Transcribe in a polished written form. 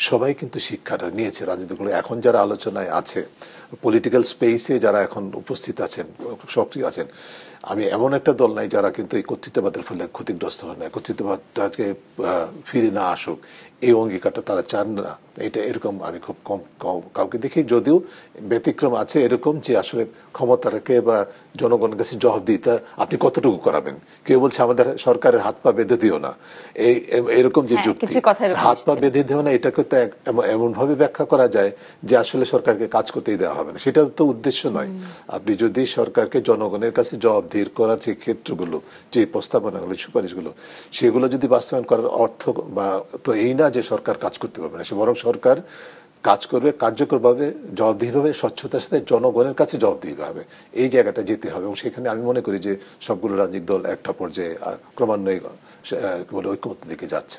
সবাই কিন্তু শিক্ষাটা নিয়েছে রাজনীতিগুলো। এখন যারা আলোচনায় আছে, পলিটিক্যাল স্পেসে যারা এখন উপস্থিত আছেন, সক্রিয় আছেন, আমি এমন একটা দল নাই যারা কিন্তু এই কর্তৃত্ববাদের ফলে ক্ষতিগ্রস্ত হয় না, কর্তৃত্ববাদটাকে ফিরে না আসুক এই অঙ্গীকারটা তারা চান না। এটা এরকম আমি খুব কম কাউকে দেখি, যদিও ব্যতিক্রম আছে এরকম যে আসলে ক্ষমতাটাকে বা জনগণের কাছে জবাবদিহিতা আপনি কতটুকু করাবেন। কেউ বলছে আমাদের সরকারের হাত পা বেঁধে দিও না, এরকম যে যুক্তি, হাত পা বেঁধে দিও না এটাকে তো এমনভাবে ব্যাখ্যা করা যায় যে আসলে সরকারকে কাজ করতেই দেওয়া হবে না। সেটা তো উদ্দেশ্য নয়। আপনি যদি সরকারকে জনগণের কাছে জবাবদিহির করার যে ক্ষেত্রগুলো, যে প্রস্তাবনাগুলো, সুপারিশগুলো, সেগুলো যদি বাস্তবায়ন করার অর্থ বা তো এই না যে সরকার কাজ করতে পারবে না, সে বরং সরকার কাজ করবে কার্যকরভাবে, জবাবদিহিভাবে, স্বচ্ছতার সাথে জনগণের কাছে জবাবদিহিভাবে। এই জায়গাটা যেতে হবে এবং সেখানে আমি মনে করি যে সবগুলো রাজনৈতিক দল একটা পর্যায়ে ক্রমান্বয়ে ঐক্যমত্যের দিকে যাচ্ছে।